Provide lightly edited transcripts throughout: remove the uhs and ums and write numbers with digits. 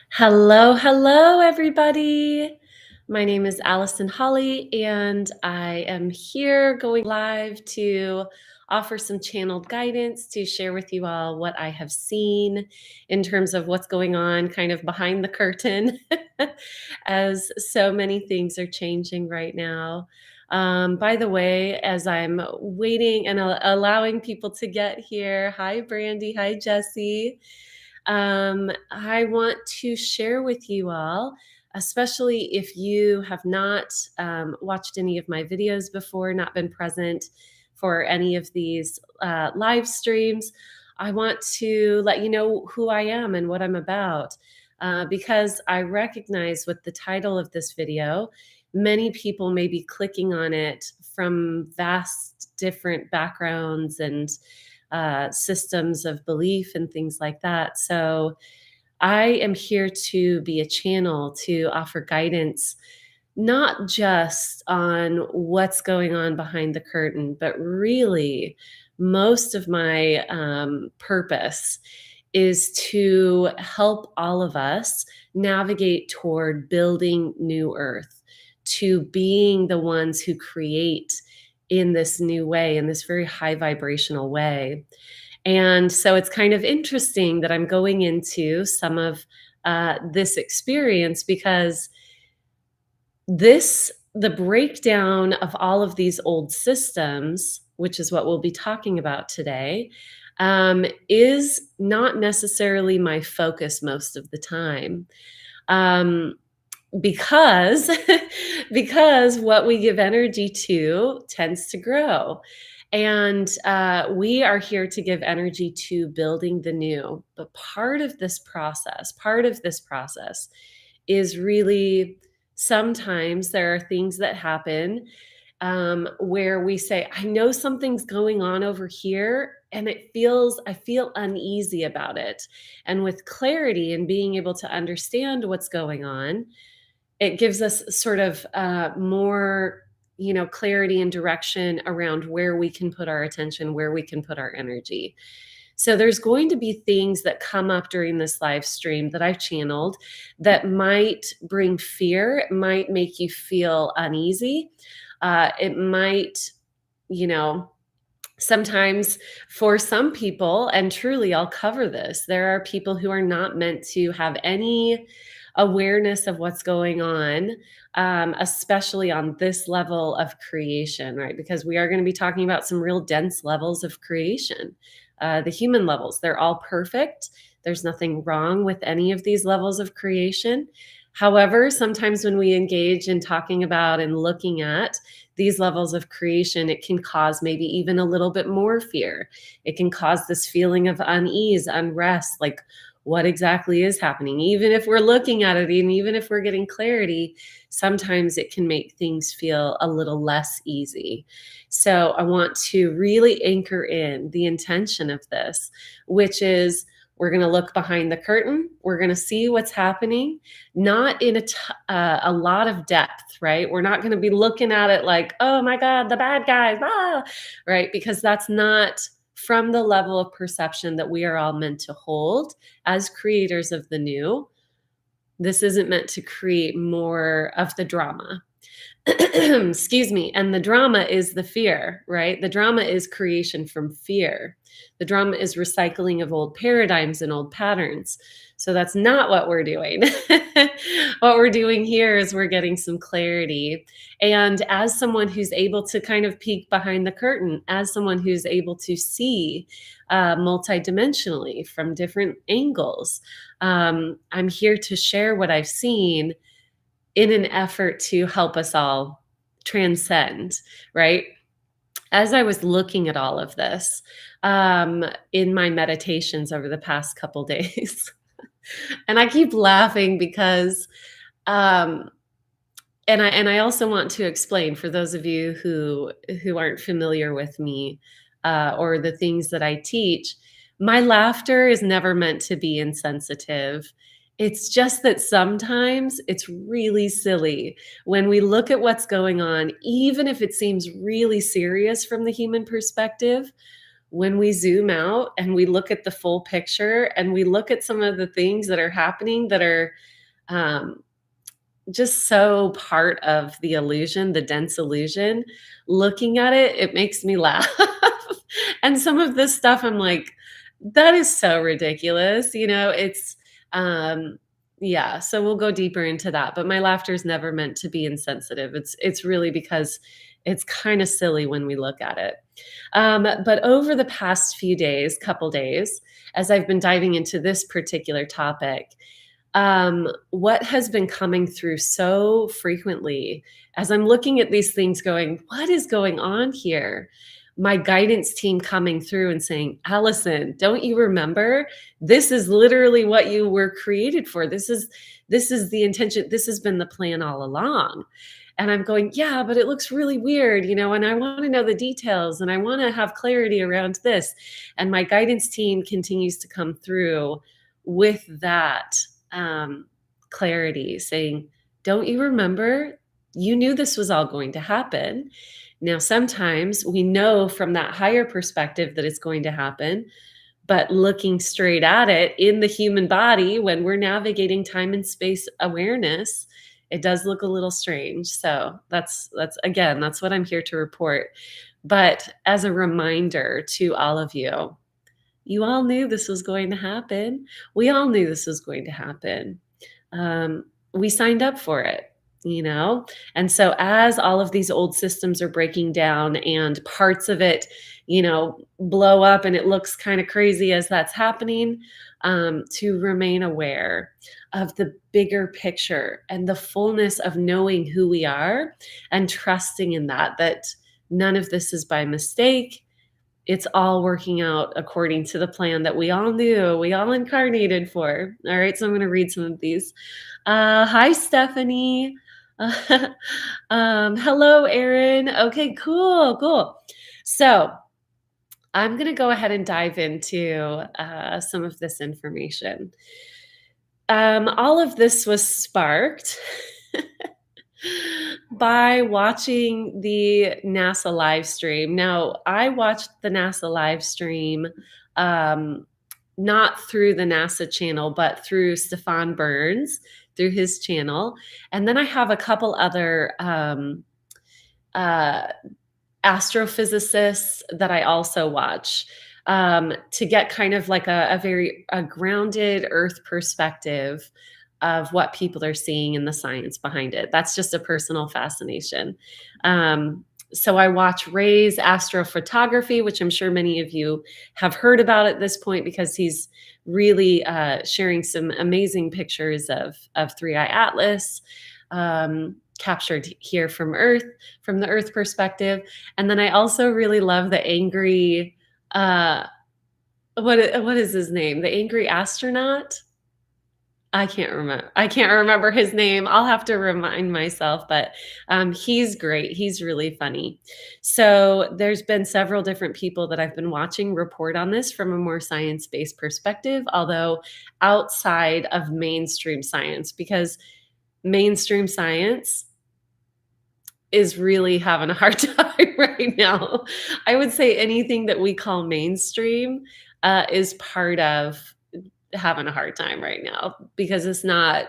Hello, hello, everybody. My name is Allison Holly, and I am here going live to offer some channeled guidance to share with you all what I have seen in terms of what's going on kind of behind the curtain, as so many things are changing right now. By the way, as I'm waiting and allowing people to get here, hi, Brandy, hi, Jesse. I want to share with you all, especially if you have not watched any of my videos before, not been present for any of these live streams. I want to let you know who I am and what I'm about, because I recognize with the title of this video, many people may be clicking on it from vast different backgrounds and systems of belief and things like that. So I am here to be a channel to offer guidance, not just on what's going on behind the curtain, but really most of my purpose is to help all of us navigate toward building new earth, to being the ones who create in this new way, in this very high vibrational way. And so it's kind of interesting that I'm going into some of this experience because the breakdown of all of these old systems, which is what we'll be talking about today, is not necessarily my focus most of the time. Um, because because what we give energy to tends to grow, and we are here to give energy to building the new. But part of this process is really, sometimes there are things that happen where we say, I know something's going on over here, and I feel uneasy about it. And with clarity and being able to understand what's going on, it gives us sort of more, clarity and direction around where we can put our attention, where we can put our energy. So there's going to be things that come up during this live stream that I've channeled that might bring fear, it might make you feel uneasy. It might, you know, sometimes for some people, and truly I'll cover this, there are people who are not meant to have any awareness of what's going on, especially on this level of creation, right? Because we are going to be talking about some real dense levels of creation. The human levels, they're all perfect. There's nothing wrong with any of these levels of creation. However, sometimes when we engage in talking about and looking at these levels of creation, it can cause maybe even a little bit more fear. It can cause this feeling of unease, unrest, like what exactly is happening. Even if we're looking at it, and even if we're getting clarity, sometimes it can make things feel a little less easy. So I want to really anchor in the intention of this, which is, we're going to look behind the curtain. We're going to see what's happening, not in a lot of depth, right? We're not going to be looking at it like, oh my God, the bad guys, right? Because that's not from the level of perception that we are all meant to hold as creators of the new. This isn't meant to create more of the drama. Excuse me. And the drama is the fear, right? The drama is creation from fear. The drama is recycling of old paradigms and old patterns. So that's not what we're doing. What we're doing here is we're getting some clarity. And as someone who's able to kind of peek behind the curtain, as someone who's able to see multidimensionally from different angles, I'm here to share what I've seen in an effort to help us all transcend, right? As I was looking at all of this in my meditations over the past couple days, and I keep laughing because, um, and I also want to explain for those of you who aren't familiar with me or the things that I teach. My laughter is never meant to be insensitive. It's just that sometimes it's really silly when we look at what's going on, even if it seems really serious from the human perspective. when we zoom out and we look at the full picture and we look at some of the things that are happening that are um, just so part of the illusion, the dense illusion, looking at it, it makes me laugh. And some of this stuff, I'm like, that is so ridiculous. Um, yeah, so we'll go deeper into that. But my laughter is never meant to be insensitive. It's really because it's kind of silly when we look at it. But over the past few days, couple days, as I've been diving into this particular topic, what has been coming through so frequently as I'm looking at these things going, what is going on here? My guidance team coming through and saying, Allison, don't you remember? This is literally what you were created for. This is the intention. This has been the plan all along. And I'm going, yeah, but it looks really weird, and I want to know the details and I want to have clarity around this. And my guidance team continues to come through with that um, clarity, saying, don't you remember? You knew this was all going to happen. Now, sometimes we know from that higher perspective that it's going to happen, but looking straight at it in the human body when we're navigating time and space awareness, it does look a little strange. So that's what I'm here to report. But as a reminder to all of you, you all knew this was going to happen. We all knew this was going to happen. We signed up for it, you know? And so as all of these old systems are breaking down and parts of it, blow up and it looks kind of crazy as that's happening, to remain aware of the bigger picture and the fullness of knowing who we are and trusting in that none of this is by mistake. It's all working out according to the plan that we all knew, we all incarnated for. All right, so I'm going to read some of these. Hi, Stephanie. Hello, Erin. Okay, cool. So I'm going to go ahead and dive into some of this information. All of this was sparked by watching the NASA live stream. Now, I watched the NASA live stream not through the NASA channel, but through Stefan Burns, through his channel. And then I have a couple other uh, astrophysicists that I also watch to get kind of like a very grounded Earth perspective of what people are seeing and the science behind it. That's just a personal fascination. So I watch Ray's astrophotography, which I'm sure many of you have heard about at this point because he's really sharing some amazing pictures of Three Eye Atlas, captured here from Earth, from the Earth perspective. And then I also really love the angry, what is his name? The angry astronaut. I can't remember his name. I'll have to remind myself, but he's great. He's really funny. So there's been several different people that I've been watching report on this from a more science-based perspective, although outside of mainstream science, because mainstream science is really having a hard time right now. I would say anything that we call mainstream is part of having a hard time right now because it's not.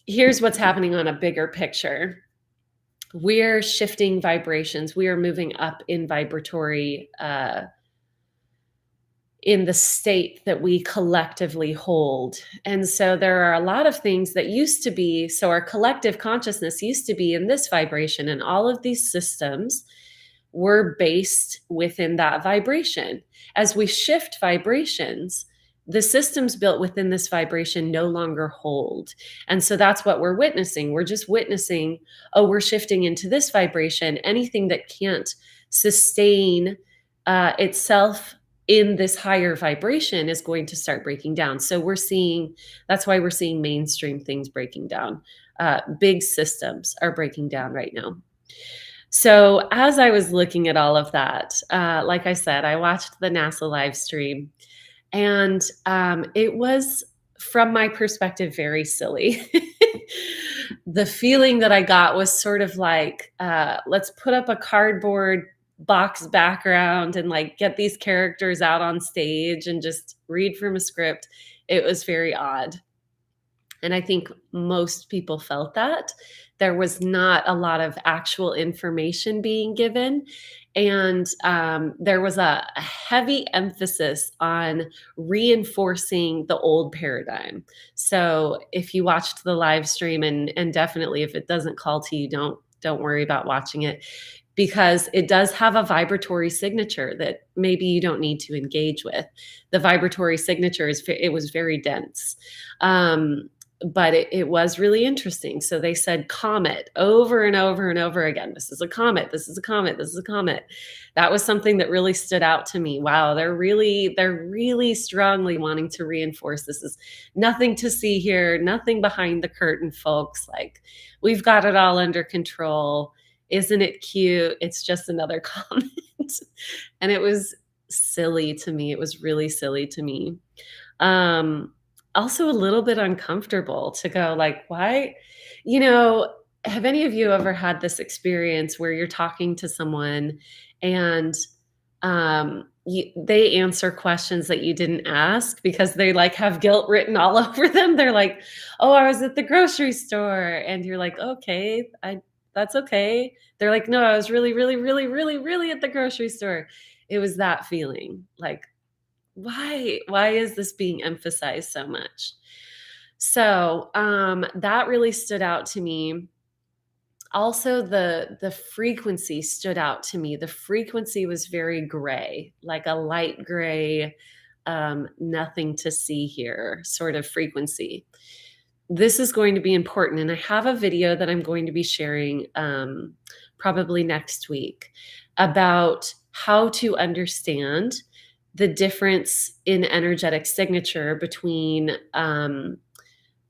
Here's what's happening on a bigger picture. We're shifting vibrations. We are moving up in vibratory in the state that we collectively hold. And so there are a lot of things that used to be, so our collective consciousness used to be in this vibration, and all of these systems were based within that vibration. As we shift vibrations, the systems built within this vibration no longer hold. And so that's what we're witnessing. We're just witnessing, oh, we're shifting into this vibration. Anything that can't sustain itself in this higher vibration is going to start breaking down. So that's why we're seeing mainstream things breaking down. Big systems are breaking down right now. So as I was looking at all of that, like I said, I watched the NASA live stream, and it was, from my perspective, very silly. The feeling that I got was sort of like, let's put up a cardboard box background and like get these characters out on stage and just read from a script. It was very odd. And I think most people felt that. There was not a lot of actual information being given. And there was a heavy emphasis on reinforcing the old paradigm. So if you watched the live stream, and definitely if it doesn't call to you, don't worry about watching it, because it does have a vibratory signature that maybe you don't need to engage with. The vibratory signature it was very dense. But it was really interesting. So they said comet over and over and over again. This is a comet. This is a comet. This is a comet. That was something that really stood out to me. Wow, they're really strongly wanting to reinforce this is nothing to see here, nothing behind the curtain, folks. Like, we've got it all under control. Isn't it cute? It's just another comment. And it was silly to me. It was really silly to me. Um, Also a little bit uncomfortable to go like, why? You know, have any of you ever had this experience where you're talking to someone and they answer questions that you didn't ask because they like have guilt written all over them? They're like, "Oh, I was at the grocery store," and you're like, "Okay, I that's okay." They're like, "No, I was really, really, really, really, really at the grocery store." It was that feeling, like, why is this being emphasized so much? So that really stood out to me. Also, the frequency stood out to me. The frequency was very gray, like a light gray, nothing to see here sort of frequency. This is going to be important, and I have a video that I'm going to be sharing probably next week about how to understand the difference in energetic signature between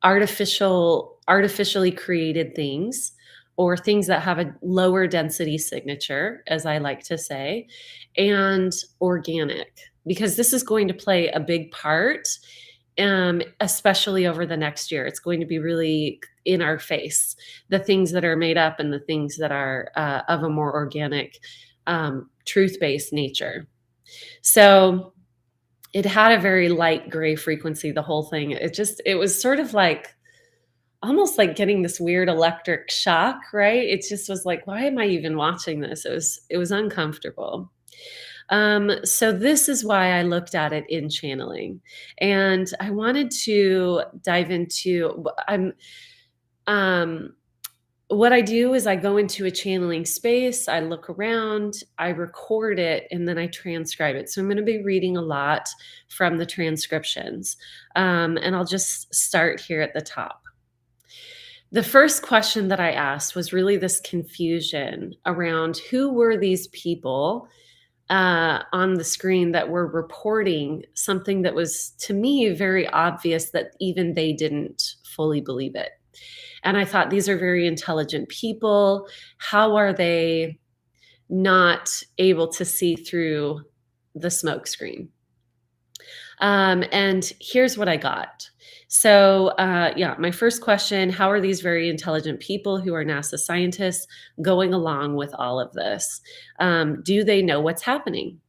artificially created things, or things that have a lower density signature, as I like to say, and organic, because this is going to play a big part, especially over the next year. It's going to be really in our face, the things that are made up and the things that are of a more organic, truth-based nature. So it had a very light gray frequency, the whole thing. It was sort of like almost like getting this weird electric shock, right? It just was like, why am I even watching this? It was uncomfortable. So this is why I looked at it in channeling. And I wanted to dive into um what I do is I go into a channeling space, I look around, I record it, and then I transcribe it. So I'm going to be reading a lot from the transcriptions. And I'll just start here at the top. The first question that I asked was really this confusion around who were these people on the screen that were reporting something that was, to me, very obvious that even they didn't fully believe it. And I thought, these are very intelligent people. How are they not able to see through the smoke screen? And here's what I got. So, yeah, my first question: how are these very intelligent people who are NASA scientists going along with all of this? Do they know what's happening?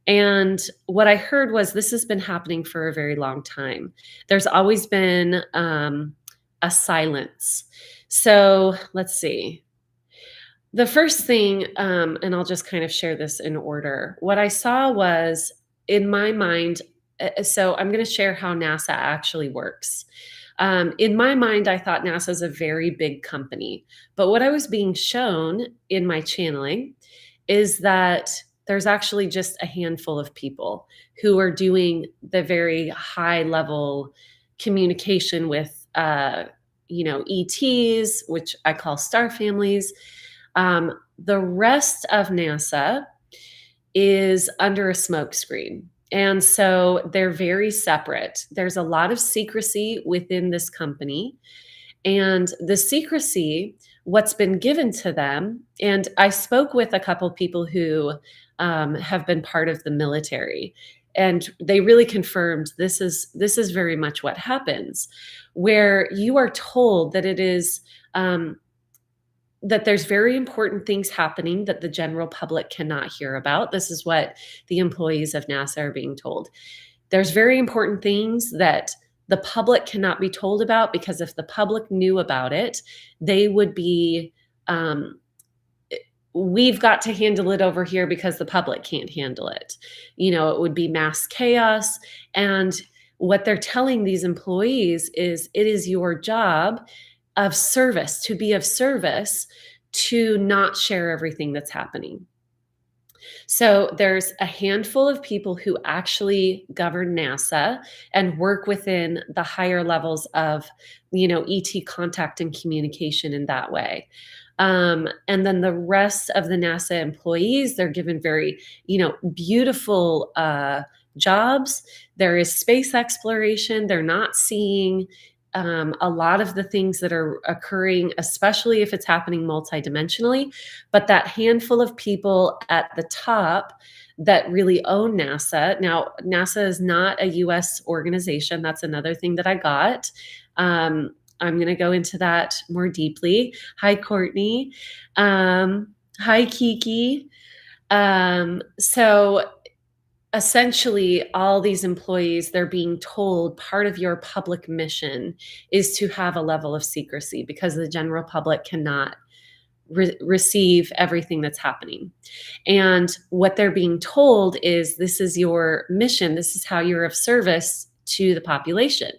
And what I heard was, this has been happening for a very long time. There's always been a silence. So let's see. The first thing, and I'll just kind of share this in order. What I saw was, in my mind, so I'm going to share how NASA actually works. In my mind, I thought NASA is a very big company. But what I was being shown in my channeling is that there's actually just a handful of people who are doing the very high level communication with, ETs, which I call star families. The rest of NASA is under a smoke screen. And so they're very separate. There's a lot of secrecy within this company. And the secrecy, what's been given to them, and I spoke with a couple people who have been part of the military, and they really confirmed this is very much what happens, where you are told that it is that there's very important things happening that the general public cannot hear about. This is what the employees of NASA are being told. There's very important things that the public cannot be told about, because if the public knew about it, they would be, um, we've got to handle it over here because the public can't handle it. It would be mass chaos. And what they're telling these employees is it is your job of service, to be of service, to not share everything that's happening. So there's a handful of people who actually govern NASA and work within the higher levels of, ET contact and communication in that way. And then the rest of the NASA employees, they're given very, beautiful jobs. There is space exploration. They're not seeing a lot of the things that are occurring, especially if it's happening multidimensionally. But that handful of people at the top that really own NASA. Now, NASA is not a US organization. That's another thing that I got. I'm going to go into that more deeply. Hi, Courtney. Hi, Kiki. So essentially, all these employees, they're being told part of your public mission is to have a level of secrecy because the general public cannot receive everything that's happening. And what they're being told is this is your mission, this is how you're of service to the population.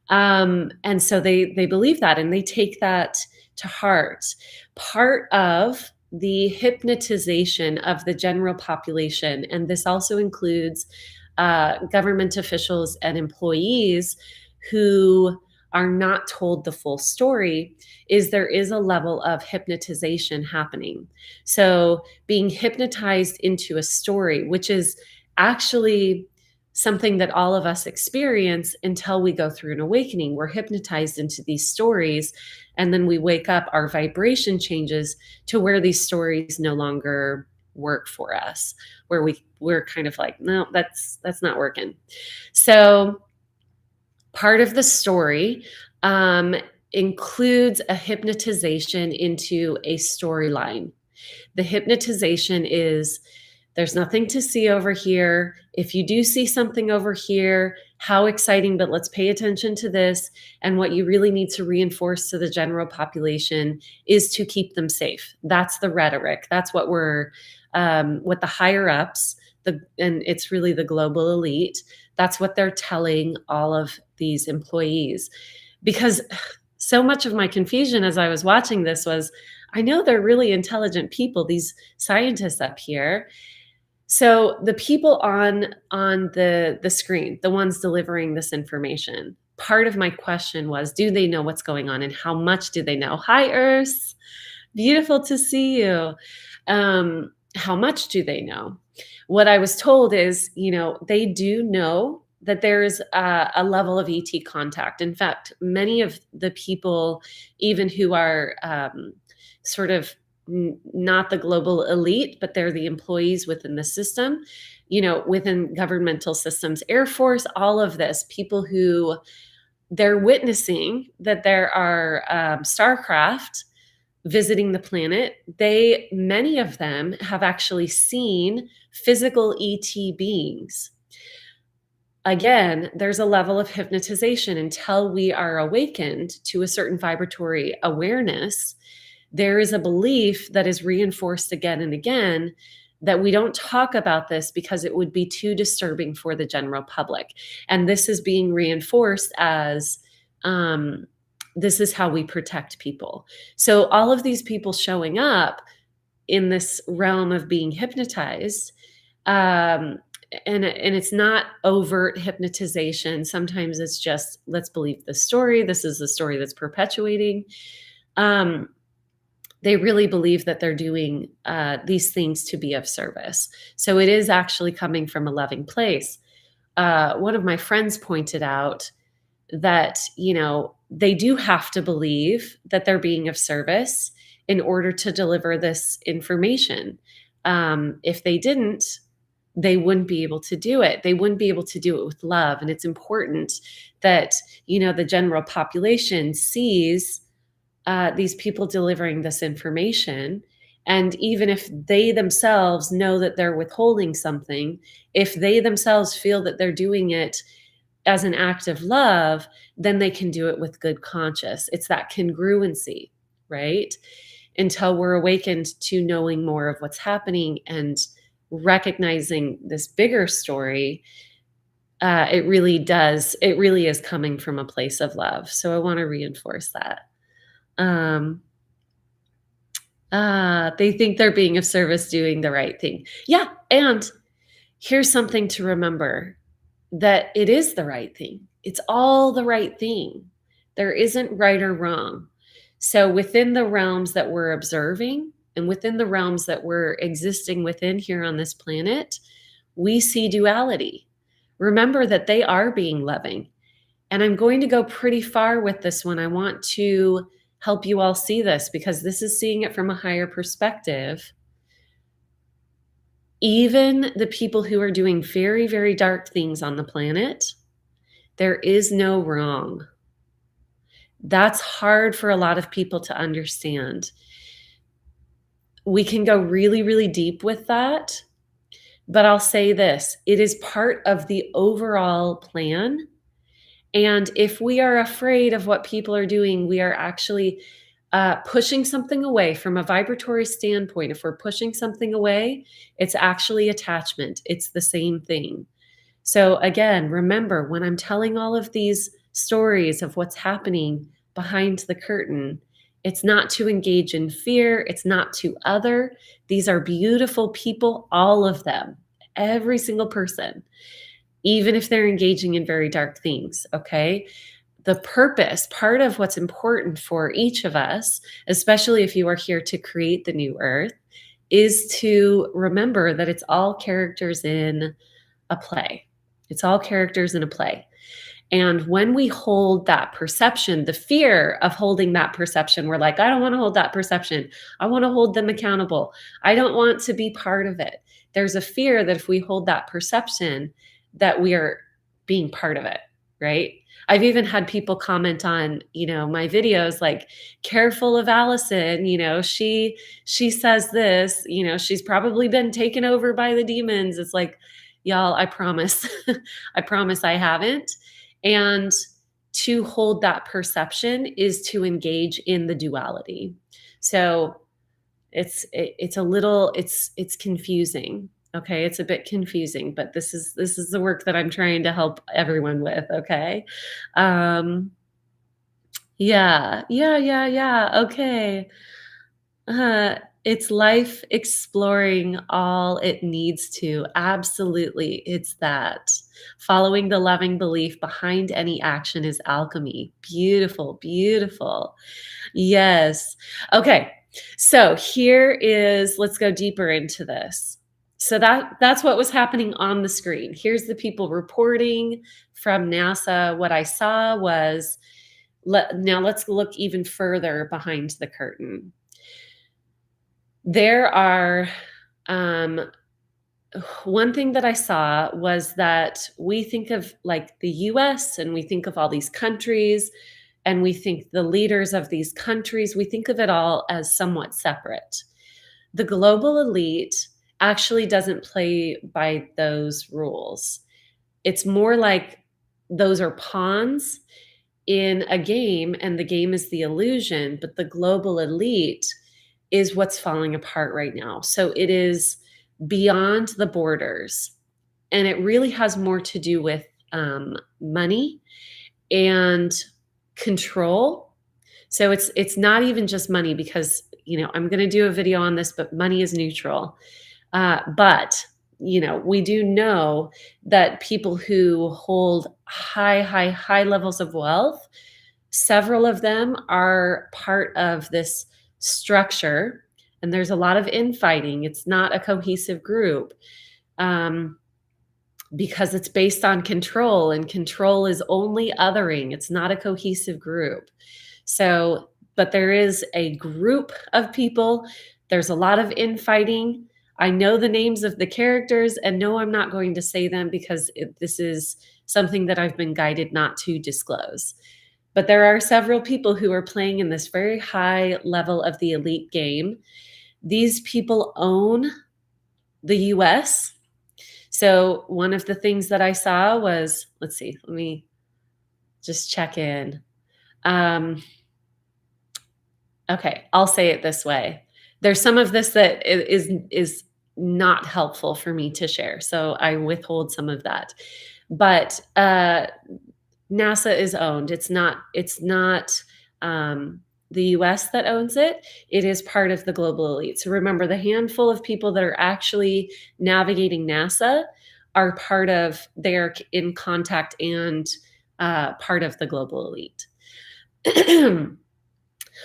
And so they believe that, and they take that to heart. Part of the hypnotization of the general population, and this also includes government officials and employees who are not told the full story, is there is a level of hypnotization happening. So being hypnotized into a story, which is actually something that all of us experience until we go through an awakening. We're hypnotized into these stories, and then we wake up, our vibration changes to where these stories no longer work for us, where we're kind of like, no, that's not working. So part of the story includes a hypnotization into a storyline. The hypnotization is, there's nothing to see over here. If you do see something over here, how exciting, but let's pay attention to this. And what you really need to reinforce to the general population is to keep them safe. That's the rhetoric. That's what what the higher ups, and it's really the global elite, that's what they're telling all of these employees. Because so much of my confusion as I was watching this was, I know they're really intelligent people, these scientists up here. So the people on the screen, the ones delivering this information, part of my question was, do they know what's going on and how much do they know? Hi, Urs. Beautiful to see you. How much do they know? What I was told is, they do know that there's a level of ET contact. In fact, many of the people, even who are sort of not the global elite, but they're the employees within the system, within governmental systems, Air Force, all of this, people who they're witnessing that there are starcraft visiting the planet. Many of them have actually seen physical ET beings. Again, there's a level of hypnotization until we are awakened to a certain vibratory awareness. There is a belief that is reinforced again and again that we don't talk about this because it would be too disturbing for the general public. And this is being reinforced as this is how we protect people. So all of these people showing up in this realm of being hypnotized, and it's not overt hypnotization. Sometimes it's just, let's believe the story. This is the story that's perpetuating. They really believe that they're doing these things to be of service. So it is actually coming from a loving place. One of my friends pointed out that, they do have to believe that they're being of service in order to deliver this information. If they didn't, they wouldn't be able to do it. They wouldn't be able to do it with love. And it's important that, the general population sees these people delivering this information. And even if they themselves know that they're withholding something, if they themselves feel that they're doing it as an act of love, then they can do it with good conscience. It's that congruency, right? Until we're awakened to knowing more of what's happening and recognizing this bigger story, it really is coming from a place of love. So I want to reinforce that. Um, they think they're being of service, doing the right thing. Yeah. And here's something to remember, that it is the right thing. It's all the right thing. There isn't right or wrong. So within the realms that we're observing and within the realms that we're existing within here on this planet, we see duality. Remember that they are being loving. And I'm going to go pretty far with this one. I want to help you all see this because this is seeing it from a higher perspective. Even the people who are doing very, very dark things on the planet, there is no wrong. That's hard for a lot of people to understand. We can go really, really deep with that, but I'll say this, it is part of the overall plan. And if we are afraid of what people are doing, we are actually pushing something away from a vibratory standpoint. If we're pushing something away, it's actually attachment. It's the same thing. So again, remember when I'm telling all of these stories of what's happening behind the curtain, it's not to engage in fear. It's not to other. These are beautiful people, all of them, every single person, even if they're engaging in very dark things. Okay. The purpose, part of what's important for each of us, especially if you are here to create the new earth, is to remember that it's all characters in a play. It's all characters in a play. And when we hold that perception, the fear of holding that perception, we're like, I don't want to hold that perception. I want to hold them accountable. I don't want to be part of it. There's a fear that if we hold that perception, that we are being part of it, right? I've even had people comment on, my videos like, careful of Allison, she says this, she's probably been taken over by the demons. It's like, y'all, I promise, I promise I haven't. And to hold that perception is to engage in the duality. So it's confusing. Okay. It's a bit confusing, but this is the work that I'm trying to help everyone with. Okay. Yeah. Okay. Uh, it's life exploring all it needs to. Absolutely. It's that. Following the loving belief behind any action is alchemy. Beautiful, beautiful. Yes. Okay. So let's go deeper into this. So that's what was happening on the screen. Here's the people reporting from NASA. What I saw was, now let's look even further behind the curtain. There are, one thing that I saw was that we think of like the US and we think of all these countries and we think the leaders of these countries, we think of it all as somewhat separate. The global elite actually doesn't play by those rules. It's more like those are pawns in a game and the game is the illusion, but the global elite is what's falling apart right now. So it is beyond the borders, and it really has more to do with money and control. So it's not even just money because I'm going to do a video on this, but money is neutral. But we do know that people who hold high levels of wealth, several of them are part of this structure, and there's a lot of infighting. It's not a cohesive group because it's based on control, and control is only othering. It's not a cohesive group. So, but there is a group of people. There's a lot of infighting. I know the names of the characters, and no, I'm not going to say them because this is something that I've been guided not to disclose. But there are several people who are playing in this very high level of the elite game. These people own the US. So one of the things that I saw was, let's see, let me just check in. Um, okay, I'll say it this way. There's some of this that is not helpful for me to share, so I withhold some of that. But NASA is owned. It's not the US that owns it. It is part of the global elite. So remember, the handful of people that are actually navigating NASA are part of, they're in contact and part of the global elite.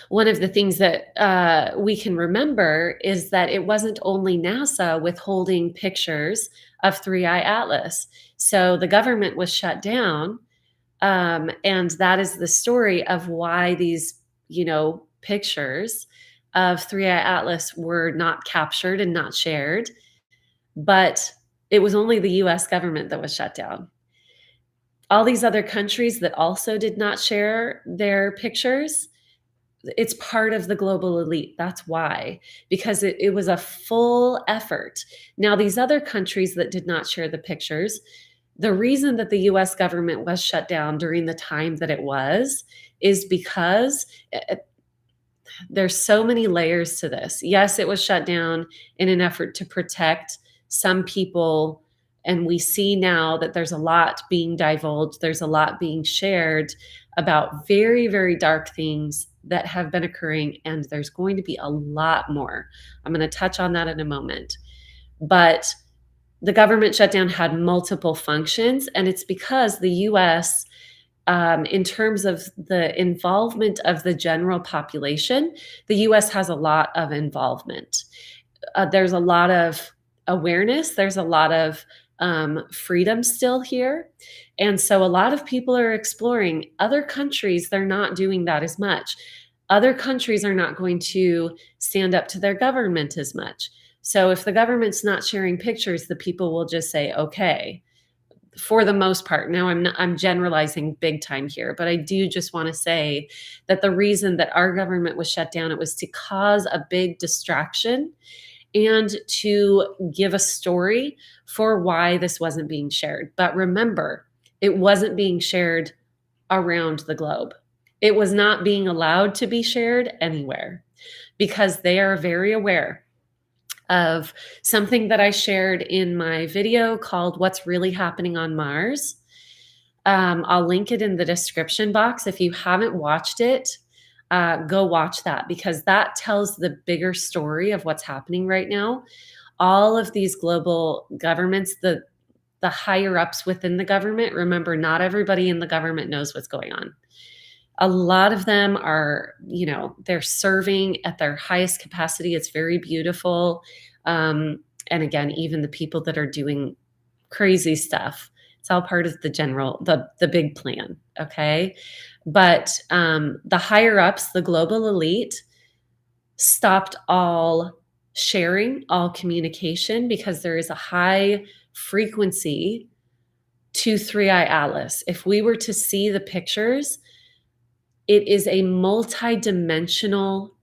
One of the things that we can remember is that it wasn't only NASA withholding pictures of Three Eye Atlas. So the government was shut down, and that is the story of why these, pictures of Three Eye Atlas were not captured and not shared. But it was only the US government that was shut down. All these other countries that also did not share their pictures, it's part of the global elite. That's why, because it was a full effort. Now, these other countries that did not share the pictures, the reason that the US government was shut down during the time that it was is because there's so many layers to this. Yes, it was shut down in an effort to protect some people. And we see now that there's a lot being divulged, there's a lot being shared about very, very dark things that have been occurring. And there's going to be a lot more. I'm going to touch on that in a moment. But the government shutdown had multiple functions, and it's because the US, in terms of the involvement of the general population, the US has a lot of involvement. There's a lot of awareness, there's a lot of freedom still here. And so a lot of people are exploring other countries, they're not doing that as much. Other countries are not going to stand up to their government as much. So if the government's not sharing pictures, the people will just say, okay, for the most part. Now I'm generalizing big time here, but I do just want to say that the reason that our government was shut down, it was to cause a big distraction and to give a story for why this wasn't being shared. But remember, it wasn't being shared around the globe. It was not being allowed to be shared anywhere because they are very aware of something that I shared in my video called What's Really Happening on Mars. I'll link it in the description box. If you haven't watched it, go watch that because that tells the bigger story of what's happening right now. All of these global governments, the higher ups within the government, remember, not everybody in the government knows what's going on. A lot of them are, they're serving at their highest capacity. It's very beautiful. And again, even the people that are doing crazy stuff, it's all part of the the big plan. Okay. But the higher ups, the global elite, stopped all sharing, all communication, because there is a high frequency to Three Eye Atlas. If we were to see the pictures, it is a multi-dimensional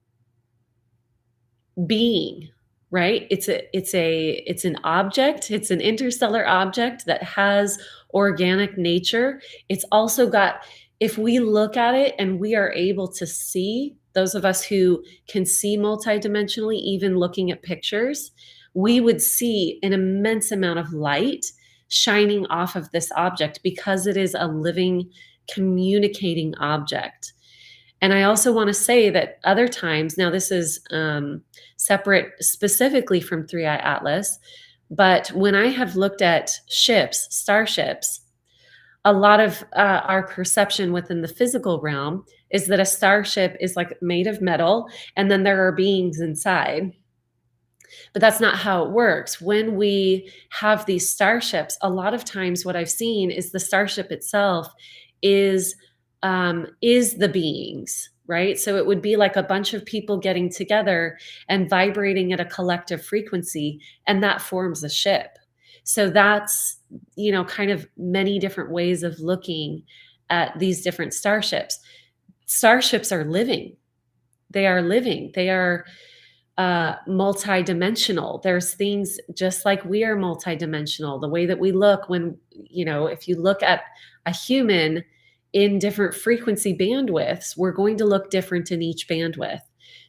being, right? It's an object, it's an interstellar object that has organic nature. It's also got, if we look at it and we are able to see, those of us who can see multidimensionally, even looking at pictures, we would see an immense amount of light shining off of this object because it is a living, communicating object. And I also want to say that other times, now this is separate specifically from Three Eye Atlas, but when I have looked at ships, starships, a lot of our perception within the physical realm is that a starship is like made of metal and then there are beings inside. But that's not how it works. When we have these starships, a lot of times what I've seen is the starship itself is the beings, right? So it would be like a bunch of people getting together and vibrating at a collective frequency, and that forms a ship. So that's, kind of many different ways of looking at these different starships. Starships are living. They are living. They are multidimensional. There's things just like we are multidimensional. The way that we look when, if you look at a human in different frequency bandwidths, we're going to look different in each bandwidth.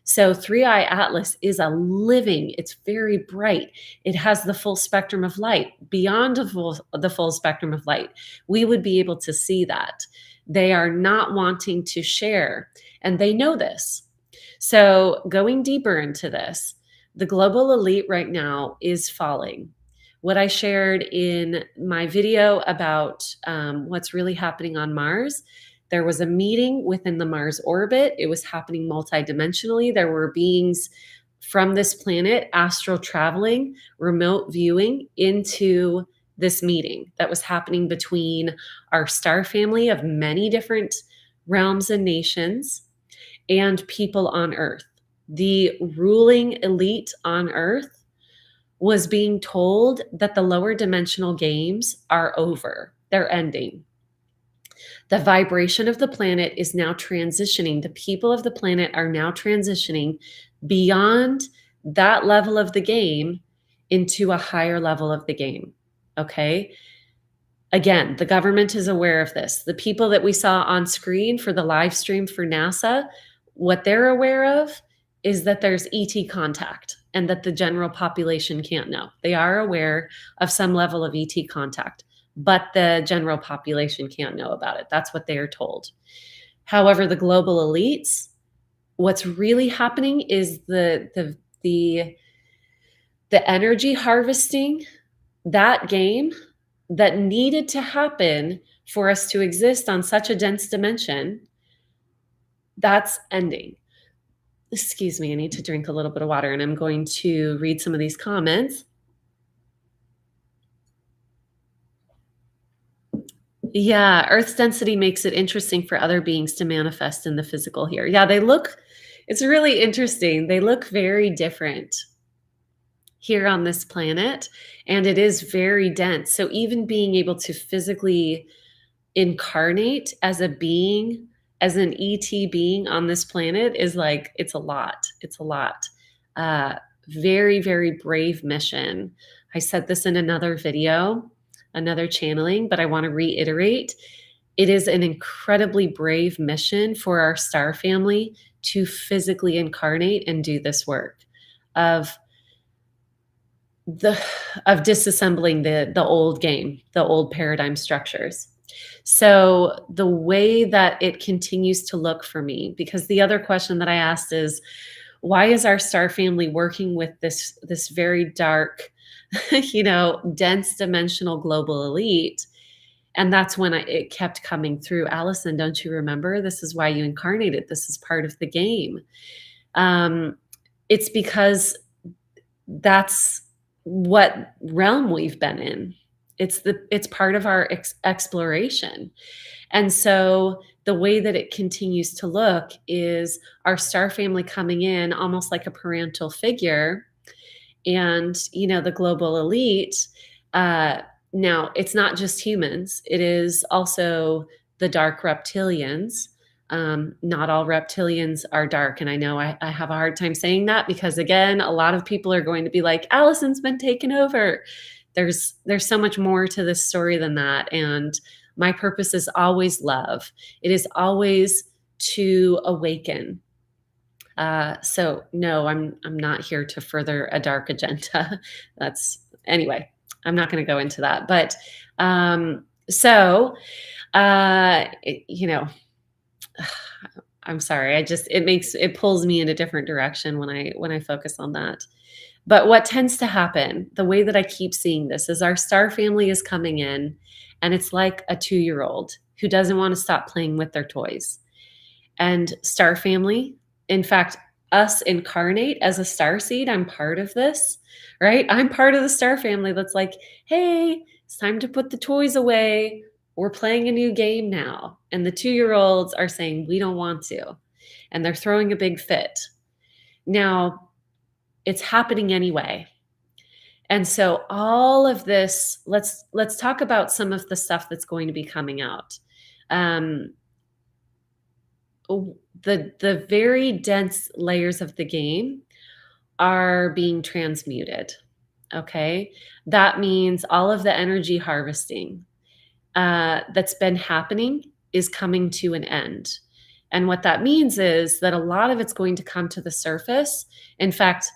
So 3i Atlas is a living, it's very bright. It has the full spectrum of light. Beyond the full spectrum of light, we would be able to see that. They are not wanting to share, and they know this. So, going deeper into this, the global elite right now is falling. What I shared in my video about what's really happening on Mars, there was a meeting within the Mars orbit. It was happening multidimensionally. There were beings from this planet astral traveling, remote viewing into this meeting that was happening between our star family of many different realms and nations and people on Earth. The ruling elite on Earth was being told that the lower dimensional games are over, they're ending. The vibration of the planet is now transitioning. The people of the planet are now transitioning beyond that level of the game into a higher level of the game. Okay. Again, the government is aware of this. The people that we saw on screen for the live stream for NASA, what they're aware of is that there's ET contact and that the general population can't know. They are aware of some level of ET contact, but the general population can't know about it. That's what they are told. However, the global elites, what's really happening is the energy harvesting, that game that needed to happen for us to exist on such a dense dimension, that's ending. Excuse me, I need to drink a little bit of water, and I'm going to read some of these comments. Yeah, Earth's density makes it interesting for other beings to manifest in the physical here. Yeah, it's really interesting. They look very different here on this planet, and it is very dense. So even being able to physically incarnate as a being, as an ET being on this planet is like, it's a lot. It's a lot. Very, very brave mission. I said this in another video, another channeling, but I want to reiterate. It is an incredibly brave mission for our star family to physically incarnate and do this work of disassembling the old game, the old paradigm structures. So the way that it continues to look for me, because the other question that I asked is, why is our star family working with this very dark, dense dimensional global elite? And that's when it kept coming through. Allison, don't you remember? This is why you incarnated. This is part of the game. It's because that's what realm we've been in. It's part of our exploration. And so the way that it continues to look is our star family coming in almost like a parental figure, and the global elite. Now it's not just humans, it is also the dark reptilians. Not all reptilians are dark. And I know I have a hard time saying that because, again, a lot of people are going to be like, Allison's been taken over. There's so much more to this story than that. And my purpose is always love. It is always to awaken. So no, I'm not here to further a dark agenda. Anyway, I'm not going to go into that. But I'm sorry. It pulls me in a different direction when I focus on that. But what tends to happen, the way that I keep seeing this, is our star family is coming in, and it's like a 2-year-old who doesn't want to stop playing with their toys. And star family, in fact, us incarnate as a star seed, I'm part of this, right? I'm part of the star family that's like, hey, it's time to put the toys away. We're playing a new game now. And the 2-year-olds are saying, we don't want to. And they're throwing a big fit. Now, it's happening anyway. And so all of this, let's talk about some of the stuff that's going to be coming out. um, the very dense layers of the game are being transmuted. Okay, that means all of the energy harvesting that's been happening is coming to an end. And what that means is that a lot of it's going to come to the surface. In fact,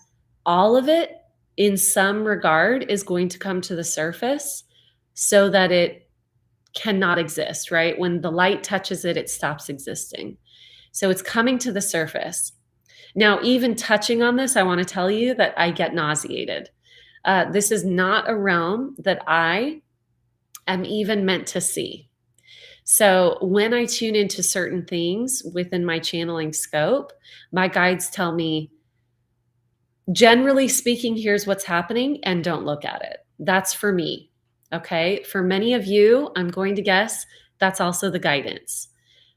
all of it, in some regard, is going to come to the surface so that it cannot exist, right? When the light touches it, it stops existing. So it's coming to the surface. Now, even touching on this, I want to tell you that I get nauseated. This is not a realm that I am even meant to see. So when I tune into certain things within my channeling scope, my guides tell me, generally speaking, here's what's happening, and don't look at it. That's for me. Okay. For many of you, I'm going to guess that's also the guidance.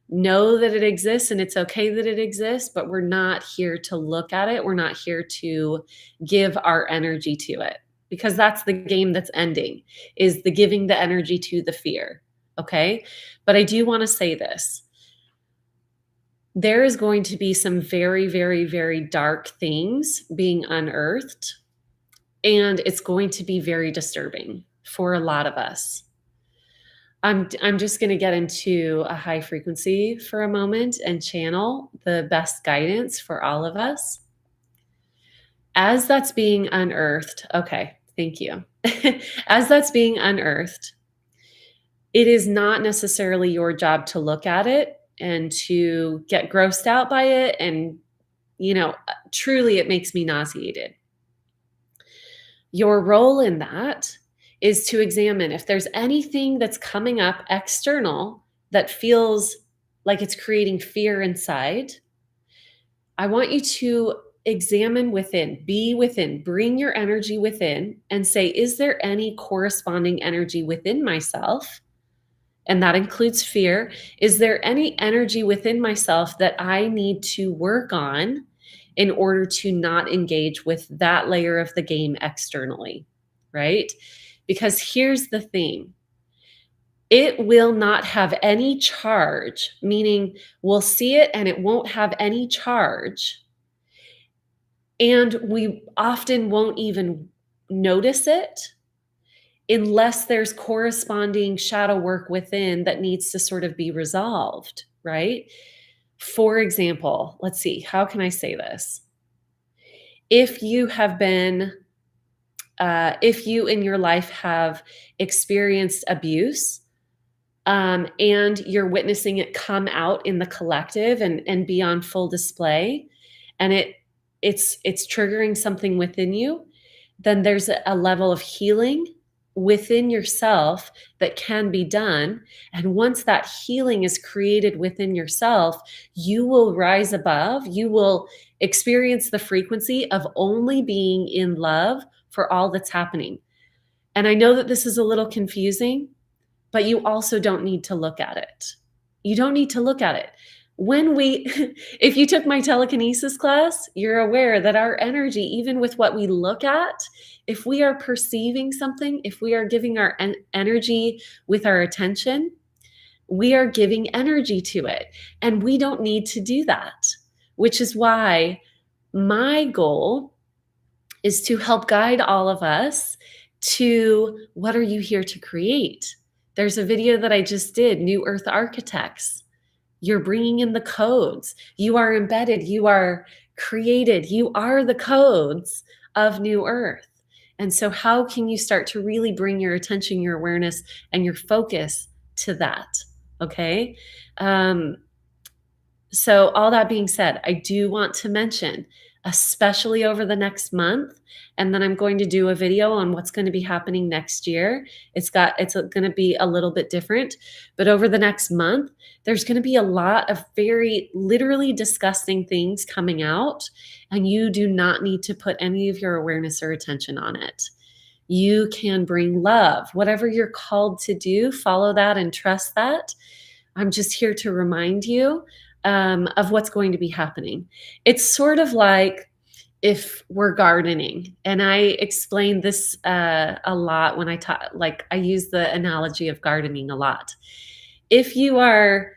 Know that it exists and it's okay that it exists, but we're not here to look at it. We're not here to give our energy to it, because that's the game that's ending, is the giving the energy to the fear. Okay. But I do want to say this. There is going to be some very, very, very dark things being unearthed, and it's going to be very disturbing for a lot of us. I'm just going to get into a high frequency for a moment and channel the best guidance for all of us. As that's being unearthed, okay, thank you. As that's being unearthed, it is not necessarily your job to look at it and to get grossed out by it. And, truly, it makes me nauseated. Your role in that is to examine if there's anything that's coming up external that feels like it's creating fear inside. I want you to examine within, be within, bring your energy within and say, is there any corresponding energy within myself? And that includes fear. Is there any energy within myself that I need to work on in order to not engage with that layer of the game externally, right? Because here's the thing. It will not have any charge, meaning we'll see it and it won't have any charge. And we often won't even notice it unless there's corresponding shadow work within that needs to sort of be resolved, right? For example, let's see, how can I say this? If you have been, if you in your life have experienced abuse, and you're witnessing it come out in the collective and be on full display, and it's triggering something within you, then there's a level of healing within yourself that can be done. And once that healing is created within yourself, you will rise above, you will experience the frequency of only being in love for all that's happening. And I know that this is a little confusing, but you also don't need to look at it. You don't need to look at it. If you took my telekinesis class, you're aware that our energy, even with what we look at, if we are perceiving something, if we are giving our energy with our attention, we are giving energy to it. And we don't need to do that, which is why my goal is to help guide all of us to what are you here to create? There's a video that I just did, New Earth Architects. You're bringing in the codes. You are embedded. You are created. You are the codes of New Earth. And so how can you start to really bring your attention, your awareness, and your focus to that? Okay. So all that being said, I do want to mention, especially over the next month, and then I'm going to do a video on what's going to be happening next year. It's going to be a little bit different, but over the next month, there's going to be a lot of very literally disgusting things coming out, and you do not need to put any of your awareness or attention on it. You can bring love, whatever you're called to do, follow that and trust that. I'm just here to remind you of what's going to be happening. It's sort of like if we're gardening, and I explain this a lot when I talk, like I use the analogy of gardening a lot. If you are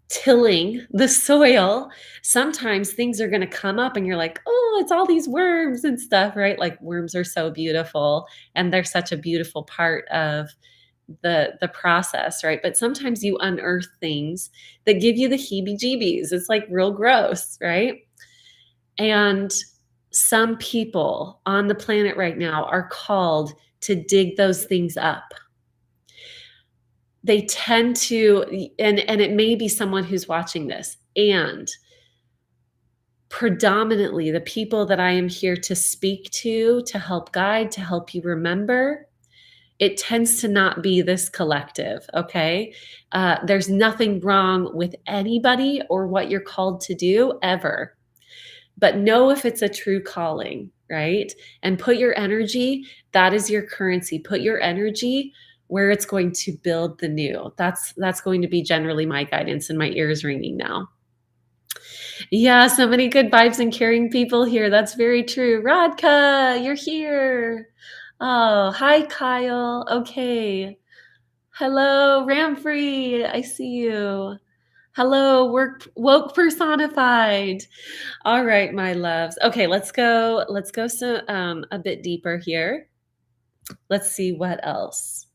tilling the soil, sometimes things are gonna come up and you're like, "Oh, it's all these worms and stuff," right? Like, worms are so beautiful, and they're such a beautiful part of the process, right? But sometimes you unearth things that give you the heebie-jeebies. It's, like, real gross, right? And some people on the planet right now are called to dig those things up. They tend to and it may be someone who's watching this, and predominantly the people that I am here to speak to help guide, to help you remember, it tends to not be this collective, okay? There's nothing wrong with anybody or what you're called to do ever, but know if it's a true calling, right? And put your energy, that is your currency. Put your energy where it's going to build the new. That's going to be generally my guidance, and my ears ringing now. Yeah, so many good vibes and caring people here. That's very true. Radka, you're here. Oh, hi, Kyle. Okay. Hello, Ramfrey. I see you. Hello, work woke personified. All right, my loves. Okay, let's go so a bit deeper here. Let's see what else.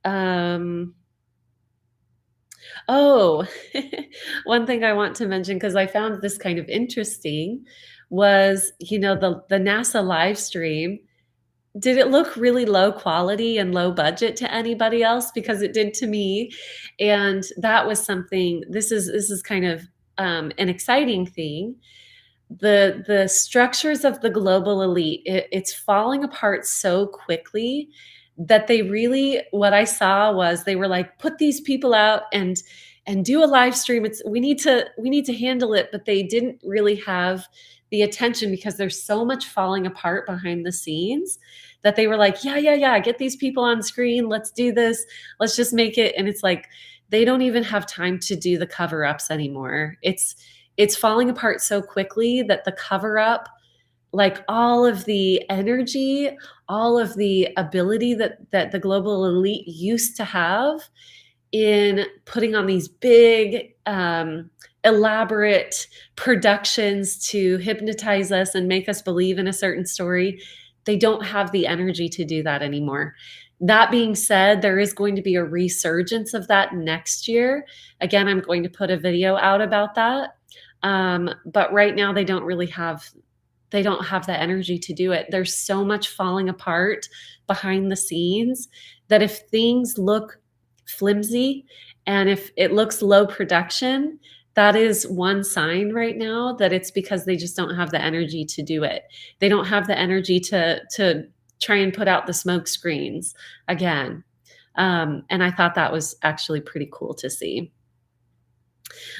Um oh, one thing I want to mention because I found this kind of interesting was, the NASA live stream. Did it look really low quality and low budget to anybody else? Because it did to me, and that was something. This is kind of, an exciting thing. The structures of the global elite, it's falling apart so quickly that they really what I saw was they were like, "Put these people out and do a live stream. We need to handle it," but they didn't really have the attention because there's so much falling apart behind the scenes that they were like, "Yeah, yeah, yeah, get these people on screen. Let's do this. Let's just make it." And it's like they don't even have time to do the cover-ups anymore. It's falling apart so quickly that the cover up, like all of the energy, all of the ability that the global elite used to have in putting on these big, elaborate productions to hypnotize us and make us believe in a certain story, they don't have the energy to do that anymore. That being said, there is going to be a resurgence of that next year. Again, I'm going to put a video out about that. But right now they don't have the energy to do it. There's so much falling apart behind the scenes that if things look flimsy and if it looks low production, that is one sign right now that it's because they just don't have the energy to do it. They don't have the energy to try and put out the smoke screens again. And I thought that was actually pretty cool to see.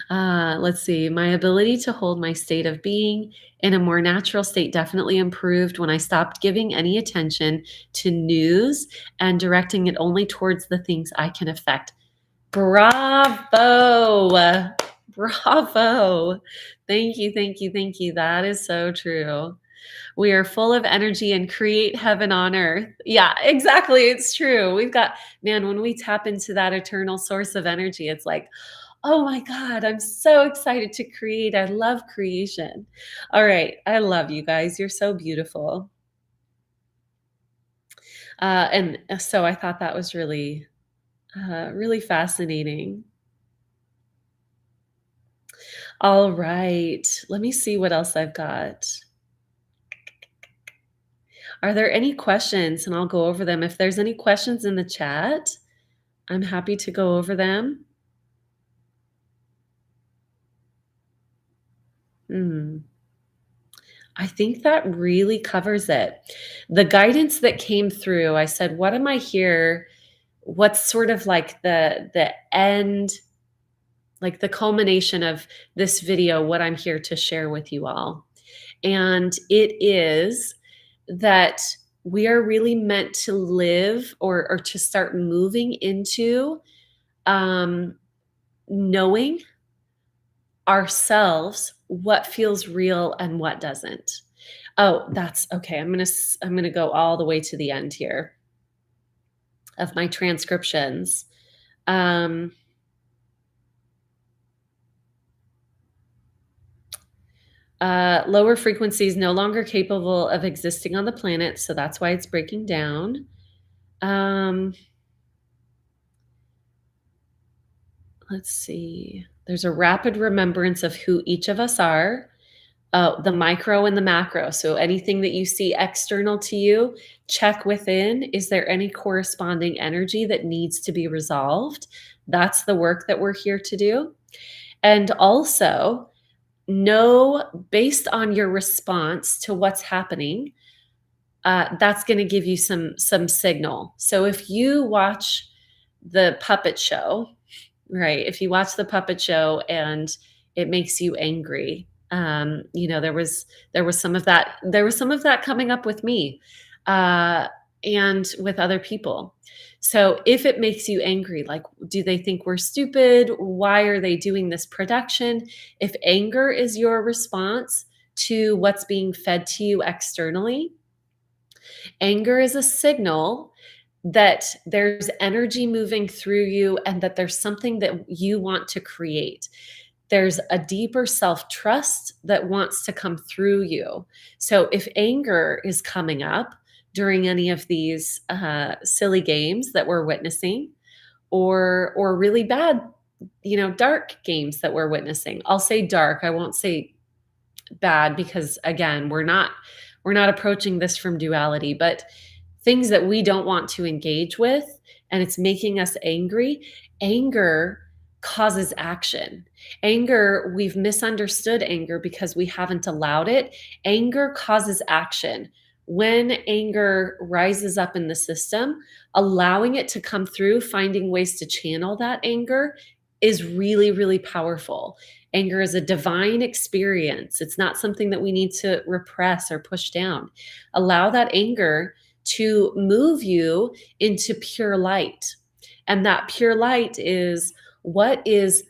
Let's see. My ability to hold my state of being in a more natural state definitely improved when I stopped giving any attention to news and directing it only towards the things I can affect. Bravo. Bravo. Thank you. Thank you. Thank you. That is so true. We are full of energy and create heaven on earth. Yeah, exactly. It's true. Man, when we tap into that eternal source of energy, it's like, oh my God, I'm so excited to create. I love creation. All right. I love you guys. You're so beautiful. And so I thought that was really, really fascinating. All right. Let me see what else I've got. Are there any questions? And I'll go over them. If there's any questions in the chat, I'm happy to go over them. Hmm. I think that really covers it. The guidance that came through, I said, what am I here? What's sort of like the end, like the culmination of this video, what I'm here to share with you all. And it is that we are really meant to live or to start moving into um, knowing ourselves what feels real and what doesn't. Oh, that's okay. I'm going to go all the way to the end here of my transcriptions. Um Lower frequencies no longer capable of existing on the planet, so that's why it's breaking down. Um, let's see. There's a rapid remembrance of who each of us are, the micro and the macro. So anything that you see external to you, check within. Is there any corresponding energy that needs to be resolved? That's the work that we're here to do. And also, know based on your response to what's happening, that's going to give you some signal. So if you watch the puppet show, right? If you watch the puppet show and it makes you angry, there was some of that. There was some of that coming up with me, uh, and with other people. So if it makes you angry, like, do they think we're stupid? Why are they doing this production? If anger is your response to what's being fed to you externally, anger is a signal that there's energy moving through you and that there's something that you want to create. There's a deeper self trust that wants to come through you. So if anger is coming up during any of these silly games that we're witnessing, or really bad, dark games that we're witnessing, I'll say dark. I won't say bad because again, we're not approaching this from duality, but things that we don't want to engage with and it's making us angry. Anger causes action. Anger, we've misunderstood anger because we haven't allowed it. Anger causes action. When anger rises up in the system, allowing it to come through, finding ways to channel that anger is really, really powerful. Anger is a divine experience. It's not something that we need to repress or push down. Allow that anger to move you into pure light. And that pure light is what is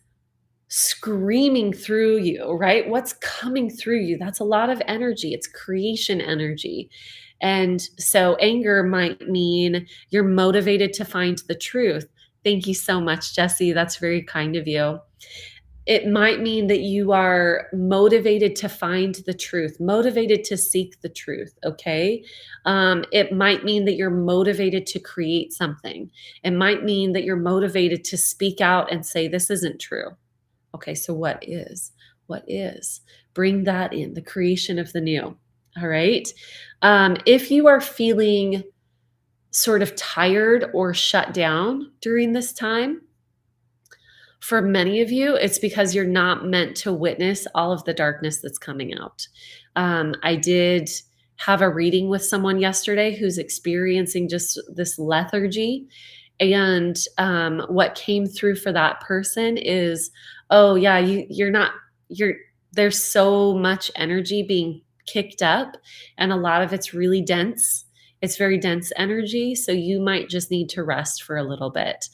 screaming through you, right? What's coming through you? That's a lot of energy. It's creation energy. And so anger might mean you're motivated to find the truth. Thank you so much, Jesse. That's very kind of you. It might mean that you are motivated to find the truth, motivated to seek the truth, okay? It might mean that you're motivated to create something. It might mean that you're motivated to speak out and say, this isn't true. Okay, so what is? What is? Bring that in, the creation of the new, all right? If you are feeling sort of tired or shut down during this time, for many of you, it's because you're not meant to witness all of the darkness that's coming out. I did have a reading with someone yesterday who's experiencing just this lethargy. And what came through for that person is, oh, yeah, there's so much energy being kicked up, and a lot of it's really dense. It's very dense energy. So you might just need to rest for a little bit.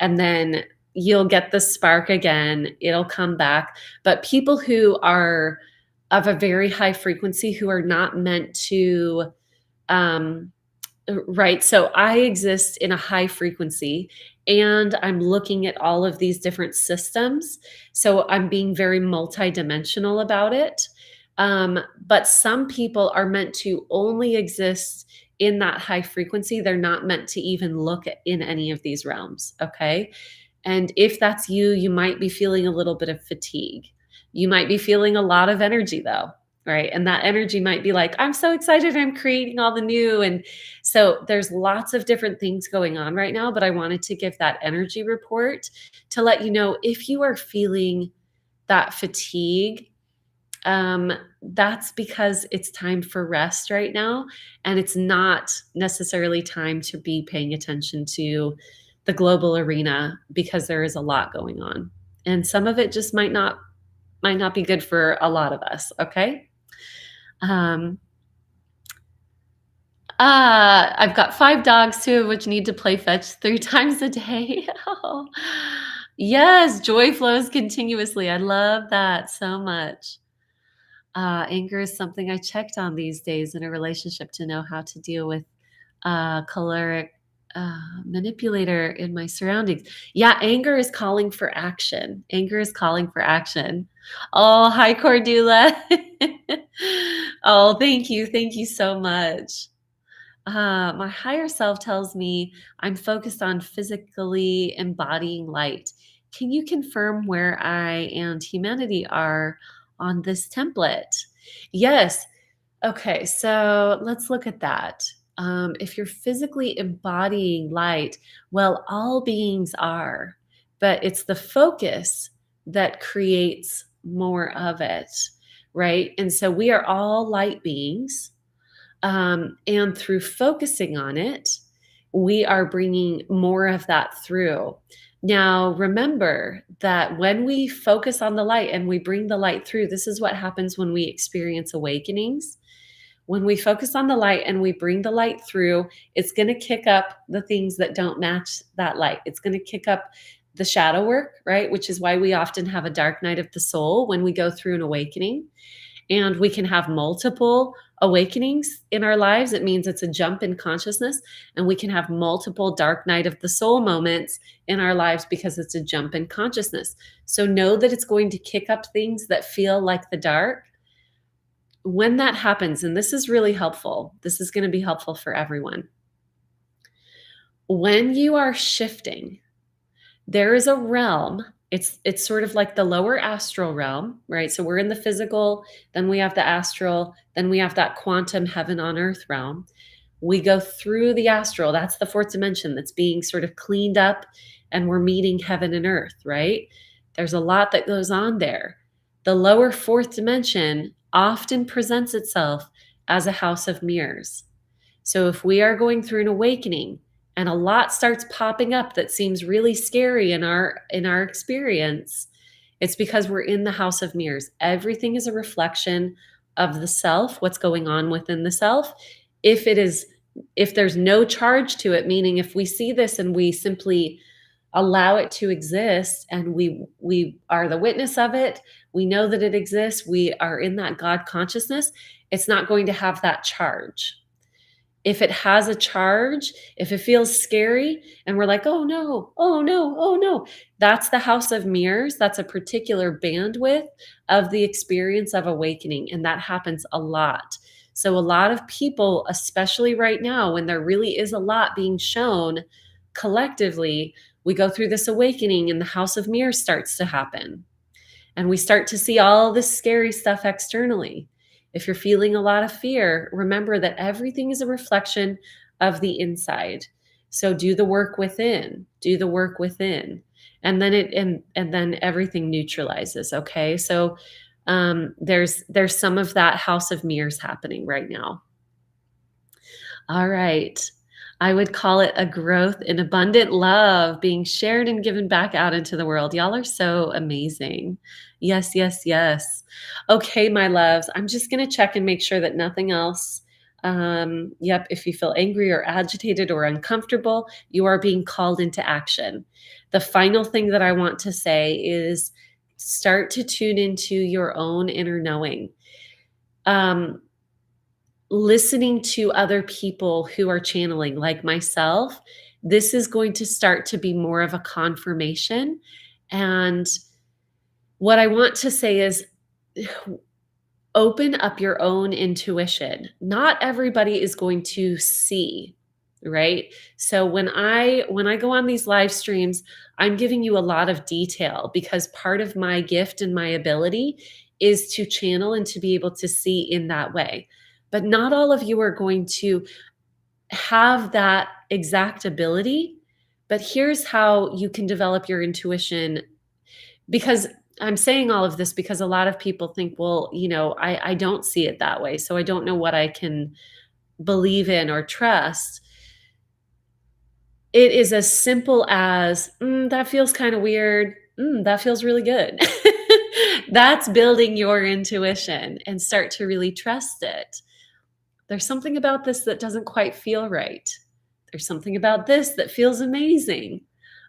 And then you'll get the spark again. It'll come back. But people who are of a very high frequency, who are not meant to, right. So I exist in a high frequency and I'm looking at all of these different systems. So I'm being very multidimensional about it. But some people are meant to only exist in that high frequency. They're not meant to even look in any of these realms. Okay. And if that's you, you might be feeling a little bit of fatigue. You might be feeling a lot of energy though, right? And that energy might be like, I'm so excited, I'm creating all the new. And so there's lots of different things going on right now, but I wanted to give that energy report to let you know if you are feeling that fatigue, that's because it's time for rest right now. And it's not necessarily time to be paying attention to the global arena because there is a lot going on. And some of it just might not be good for a lot of us, okay? Um, I've got 5 dogs, 2 of which need to play fetch 3 times a day. Oh. Yes, joy flows continuously. I love that so much. Anger is something I checked on these days in a relationship to know how to deal with choleric manipulator in my surroundings. Yeah, anger is calling for action. Anger is calling for action. Oh, hi, Cordula. Oh, thank you. Thank you so much. My higher self tells me I'm focused on physically embodying light. Can you confirm where I and humanity are on this template? Yes. Okay, so let's look at that. If you're physically embodying light, well, all beings are, but it's the focus that creates more of it, right? And so we are all light beings. And through focusing on it, we are bringing more of that through. Now, remember that when we focus on the light and we bring the light through, this is what happens when we experience awakenings. When we focus on the light and we bring the light through, it's going to kick up the things that don't match that light. It's going to kick up the shadow work, right? Which is why we often have a dark night of the soul when we go through an awakening. And we can have multiple awakenings in our lives. It means it's a jump in consciousness. And we can have multiple dark night of the soul moments in our lives because it's a jump in consciousness. So know that it's going to kick up things that feel like the dark. When that happens, and this is really helpful, this is going to be helpful for everyone. When you are shifting, there is a realm. It's sort of like the lower astral realm, right? So we're in the physical, then we have the astral, then we have that quantum heaven on earth realm. We go through the astral. That's the fourth dimension that's being sort of cleaned up, and we're meeting heaven and earth, right? There's a lot that goes on there. The lower fourth dimension often presents itself as a house of mirrors. So if we are going through an awakening and a lot starts popping up that seems really scary in our experience, it's because we're in the house of mirrors. Everything is a reflection of the self, what's going on within the self. If there's no charge to it, meaning if we see this and we simply allow it to exist and we are the witness of it, we know that it exists, we are in that God consciousness, it's not going to have that charge. If it has a charge, if it feels scary and we're like, oh no, oh no, oh no, that's the house of mirrors. That's a particular bandwidth of the experience of awakening. And that happens a lot. So, a lot of people, especially right now, when there really is a lot being shown collectively, we go through this awakening and the house of mirrors starts to happen. And we start to see all this scary stuff externally. If you're feeling a lot of fear, remember that everything is a reflection of the inside. So do the work within, do the work within. And then then everything neutralizes. Okay. So there's some of that house of mirrors happening right now. All right. I would call it a growth in abundant love being shared and given back out into the world. Y'all are so amazing. Yes, yes, yes. Okay, my loves, I'm just going to check and make sure that nothing else. Yep, if you feel angry or agitated or uncomfortable, you are being called into action. The final thing that I want to say is start to tune into your own inner knowing. Listening to other people who are channeling, like myself, this is going to start to be more of a confirmation. And what I want to say is open up your own intuition. Not everybody is going to see, right? So when I go on these live streams, I'm giving you a lot of detail because part of my gift and my ability is to channel and to be able to see in that way. But not all of you are going to have that exact ability. But here's how you can develop your intuition, because I'm saying all of this because a lot of people think, well, I don't see it that way. So I don't know what I can believe in or trust. It is as simple as that feels kind of weird. That feels really good. That's building your intuition and start to really trust it. There's something about this that doesn't quite feel right. There's something about this that feels amazing.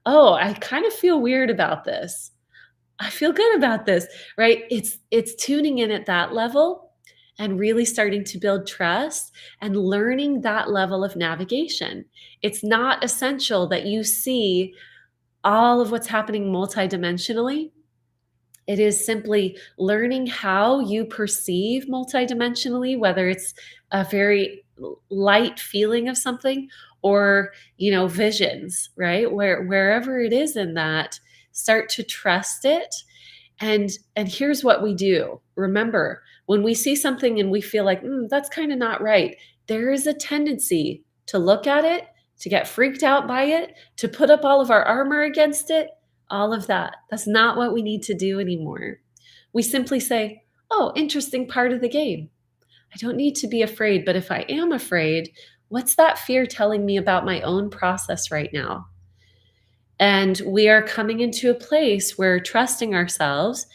Oh, I kind of feel weird about this. I feel good about this, right? It's tuning in at that level and really starting to build trust and learning that level of navigation. It's not essential that you see all of what's happening multidimensionally. It is simply learning how you perceive multidimensionally, whether it's a very light feeling of something or, visions, right? Wherever it is in that, start to trust it. And here's what we do. Remember, when we see something and we feel like, that's kind of not right, there is a tendency to look at it, to get freaked out by it, to put up all of our armor against it, all of that. That's not what we need to do anymore. We simply say, oh, interesting part of the game. I don't need to be afraid, but if I am afraid, what's that fear telling me about my own process right now? And we are coming into a place where trusting ourselves,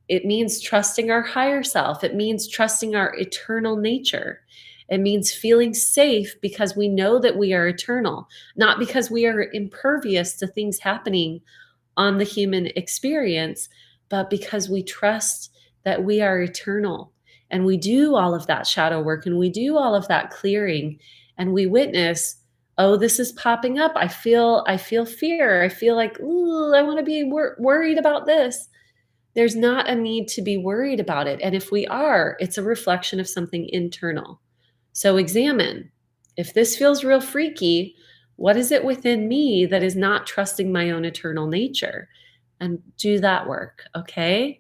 it means trusting our higher self. It means trusting our eternal nature. It means feeling safe because we know that we are eternal, not because we are impervious to things happening on the human experience, but because we trust that we are eternal. And we do all of that shadow work and we do all of that clearing and we witness, oh, this is popping up. I feel fear. I feel like, ooh, I want to be worried about this. There's not a need to be worried about it. And if we are, it's a reflection of something internal. So examine, if this feels real freaky, what is it within me that is not trusting my own eternal nature? And do that work, okay?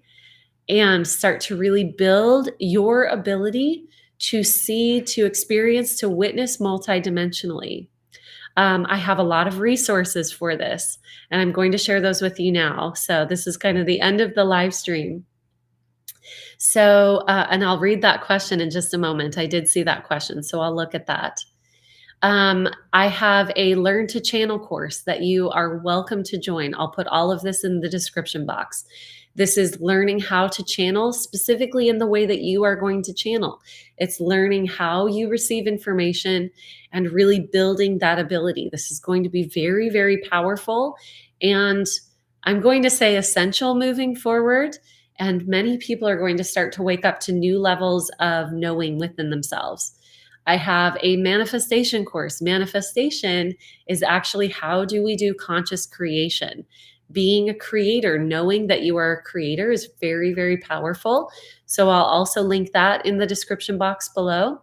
And start to really build your ability to see, to experience, to witness multidimensionally. I have a lot of resources for this, and I'm going to share those with you now. So this is kind of the end of the live stream. So, and I'll read that question in just a moment. I did see that question, so I'll look at that. I have a Learn to Channel course that you are welcome to join. I'll put all of this in the description box. This is learning how to channel specifically in the way that you are going to channel. It's learning how you receive information and really building that ability. This is going to be very, very powerful. And I'm going to say essential moving forward. And many people are going to start to wake up to new levels of knowing within themselves. I have a manifestation course. Manifestation is actually how do we do conscious creation? Being a creator, knowing that you are a creator is very, very powerful. So I'll also link that in the description box below.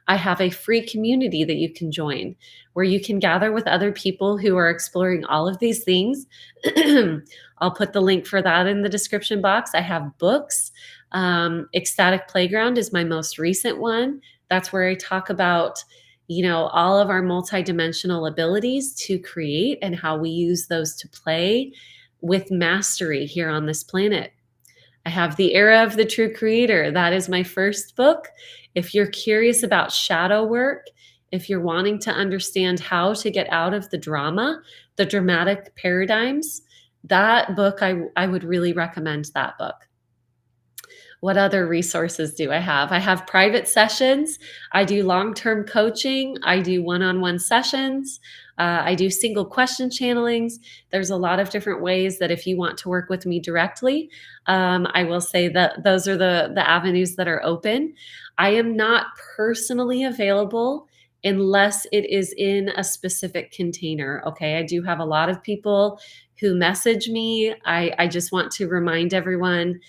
I have a free community that you can join where you can gather with other people who are exploring all of these things. I'll put the link for that in the description box. I have books. Ecstatic Playground is my most recent one. That's where I talk about, all of our multidimensional abilities to create and how we use those to play with mastery here on this planet. I have The Era of the True Creator. That is my first book. If you're curious about shadow work, if you're wanting to understand how to get out of the drama, the dramatic paradigms, that book, I would really recommend that book. What other resources do I have? I have private sessions. I do long-term coaching. I do one-on-one sessions. I do single question channelings. There's a lot of different ways that if you want to work with me directly, I will say that those are the avenues that are open. I am not personally available unless it is in a specific container. Okay. I do have a lot of people who message me. I just want to remind everyone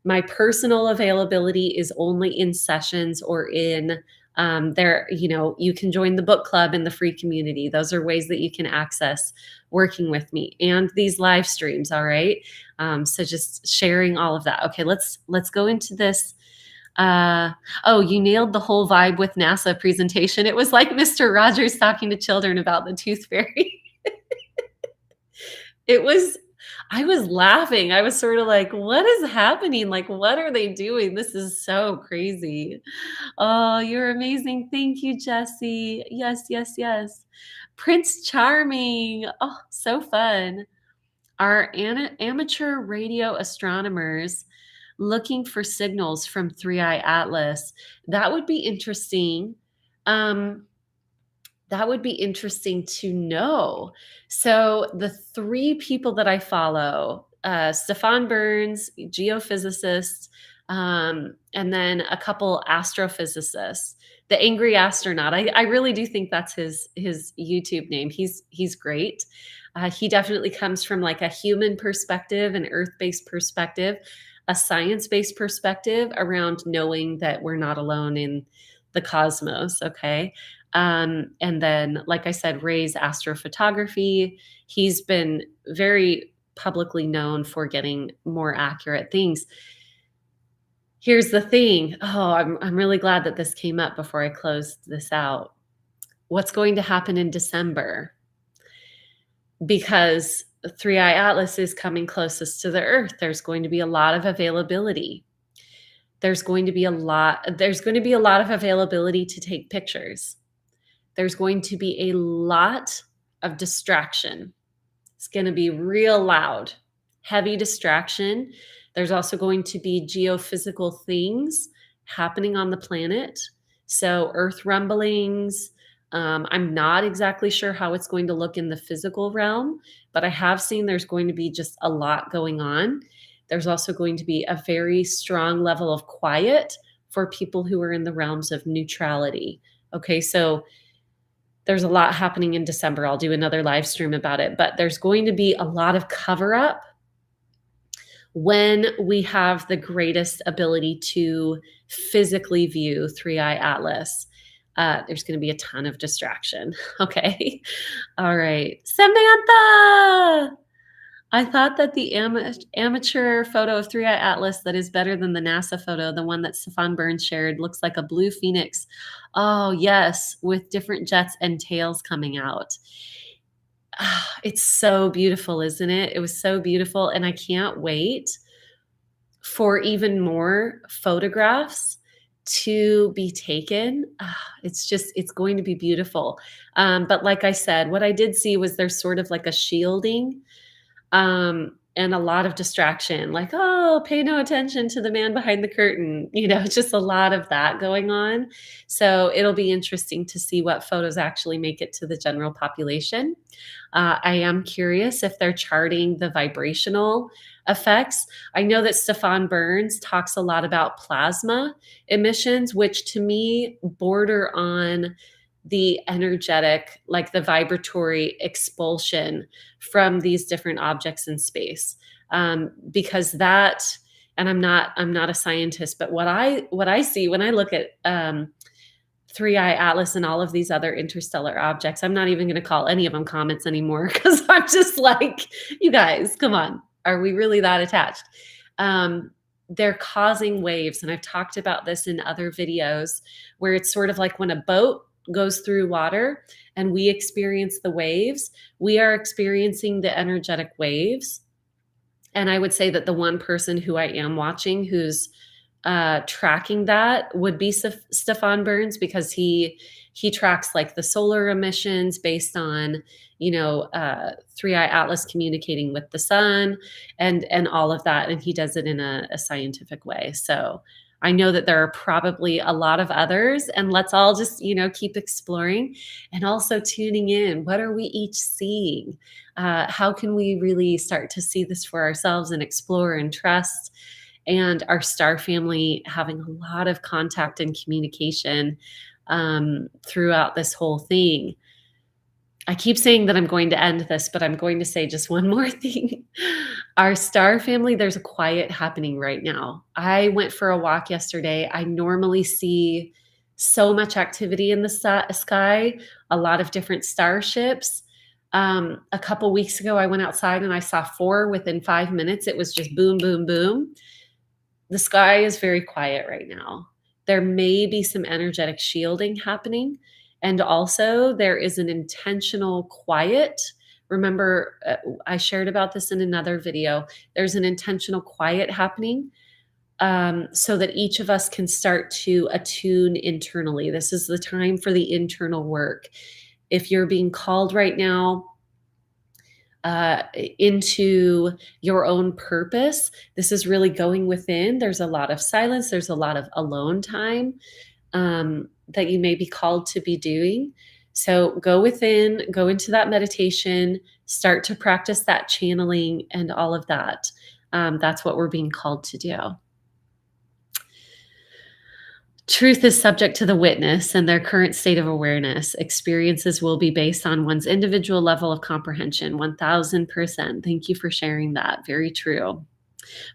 my personal availability is only in sessions or in there, you can join the book club and the free community. Those are ways that you can access working with me and these live streams. All right. So just sharing all of that. Okay, let's go into this. Oh, you nailed the whole vibe with NASA presentation. It was like Mr. Rogers talking to children about the tooth fairy. It was I was laughing. I was sort of like, "What is happening? Like, what are they doing? This is so crazy." Oh, you're amazing. Thank you, Jessie. Yes, yes, yes. Prince Charming. Oh, so fun. Are amateur radio astronomers looking for signals from Three Eye Atlas? That would be interesting. Um, that would be interesting to know. So the three people that I follow, Stefan Burns, geophysicist, and then a couple astrophysicists. The Angry Astronaut. I really do think that's his YouTube name. He's great. He definitely comes from like a human perspective, an earth-based perspective. a science-based perspective around knowing that we're not alone in the cosmos, okay? And then, like I said, Ray's astrophotography. He's been very publicly known for getting more accurate things. Here's the thing. Oh, I'm really glad that this came up before I closed this out. What's going to happen in December? Because the Three Eye Atlas is coming closest to the Earth. There's going to be a lot of availability. There's going to be a lot of availability to take pictures. There's going to be a lot of distraction. It's going to be real loud, heavy distraction. There's also going to be geophysical things happening on the planet. So, earth rumblings. I'm not exactly sure how it's going to look in the physical realm, but I have seen there's going to be just a lot going on. There's also going to be a very strong level of quiet for people who are in the realms of neutrality. Okay, so there's a lot happening in December. I'll do another live stream about it, but there's going to be a lot of cover up when we have the greatest ability to physically view Three Eye Atlas. There's going to be a ton of distraction. Okay. All right. Samantha! I thought that the amateur photo of Three Eye Atlas that is better than the NASA photo, the one that Stefan Burns shared, looks like a blue phoenix. Oh, yes, with different jets and tails coming out. It's so beautiful, isn't it? It was so beautiful. And I can't wait for even more photographs to be taken. It's going to be beautiful. But like I said, what I did see was there's sort of like a shielding and a lot of distraction, like, oh, pay no attention to the man behind the curtain. Just a lot of that going on. So it'll be interesting to see what photos actually make it to the general population. I am curious if they're charting the vibrational effects. I know that Stefan Burns talks a lot about plasma emissions, which to me border on the energetic, like the vibratory expulsion from these different objects in space. Because that, and I'm not a scientist, but what I see when I look at Three Eye Atlas and all of these other interstellar objects, I'm not even going to call any of them comets anymore because I'm just like, you guys, come on, are we really that attached? They're causing waves, and I've talked about this in other videos where it's sort of like when a boat goes through water and we experience the waves, we are experiencing the energetic waves. And I would say that the one person who I am watching who's tracking that would be Stefan Burns, because he tracks like the solar emissions based on Three Eye Atlas communicating with the sun and all of that, and he does it in a scientific way. So I know that there are probably a lot of others, and let's all just keep exploring and also tuning in. What are we each seeing? How can we really start to see this for ourselves and explore and trust? And our star family having a lot of contact and communication throughout this whole thing. I keep saying that I'm going to end this, but I'm going to say just one more thing. Our star family, there's a quiet happening right now. I went for a walk yesterday. I normally see so much activity in the sky, a lot of different starships. A couple weeks ago, I went outside and I saw 4 within 5 minutes. It was just boom, boom, boom. The sky is very quiet right now. There may be some energetic shielding happening. And also there is an intentional quiet. Remember, I shared about this in another video. There's an intentional quiet happening so that each of us can start to attune internally. This is the time for the internal work. If you're being called right now into your own purpose, this is really going within. There's a lot of silence. There's a lot of alone time that you may be called to be doing. So go within, go into that meditation, start to practice that channeling and all of that. That's what we're being called to do. Truth is subject to the witness and their current state of awareness. Experiences will be based on one's individual level of comprehension. 1000%. Thank you for sharing that. Very true.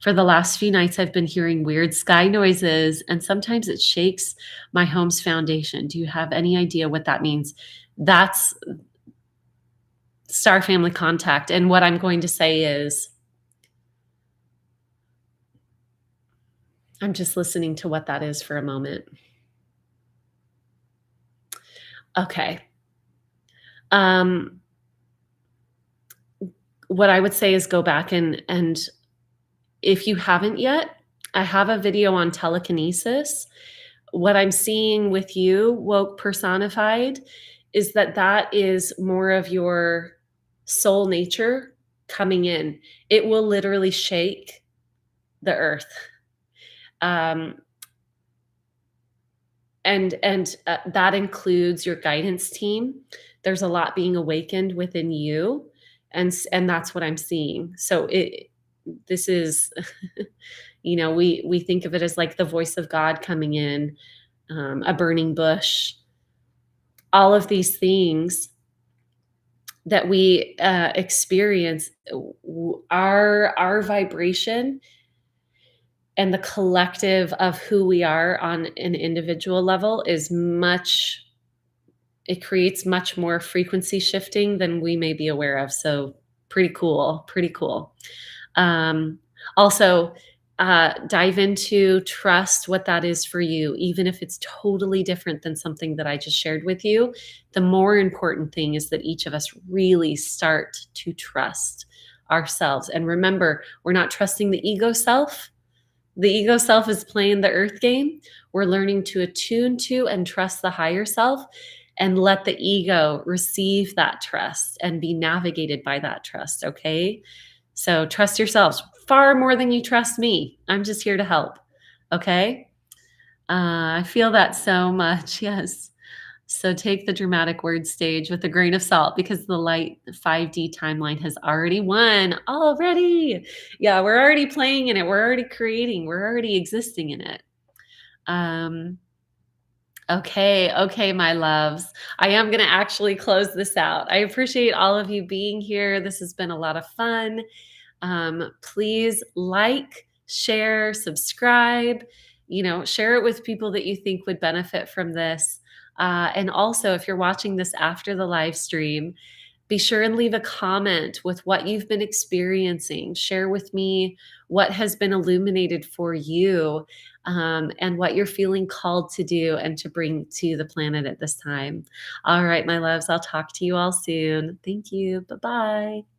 For the last few nights, I've been hearing weird sky noises, and sometimes it shakes my home's foundation. Do you have any idea what that means? That's star family contact. And what I'm going to say is, I'm just listening to what that is for a moment. Okay. Um, what I would say is go back and if you haven't yet, I have a video on telekinesis. What I'm seeing with you, woke personified, is that that is more of your soul nature coming in. It will literally shake the earth. Um, and that includes your guidance team. There's a lot being awakened within you, and that's what I'm seeing. So this is, we think of it as like the voice of God coming in, a burning bush, all of these things that we experience. Our vibration and the collective of who we are on an individual level is much it creates much more frequency shifting than we may be aware of. So pretty cool, pretty cool. Um, Also, dive into trust what that is for you, even if it's totally different than something that I just shared with you. The more important thing is that each of us really start to trust ourselves. And remember, we're not trusting the ego self. The ego self is playing the earth game. We're learning to attune to and trust the higher self and let the ego receive that trust and be navigated by that trust. Okay. So trust yourselves far more than you trust me. I'm just here to help. Okay. I feel that so much. Yes. So take the dramatic word stage with a grain of salt because the light 5D timeline has already won already. Yeah, we're already playing in it. We're already creating. We're already existing in it. Um, okay, my loves. I am going to actually close this out. I appreciate all of you being here. This has been a lot of fun. Please like, share, subscribe, share it with people that you think would benefit from this. And also, if you're watching this after the live stream, be sure and leave a comment with what you've been experiencing. Share with me what has been illuminated for you, and what you're feeling called to do and to bring to the planet at this time. All right, my loves, I'll talk to you all soon. Thank you. Bye bye.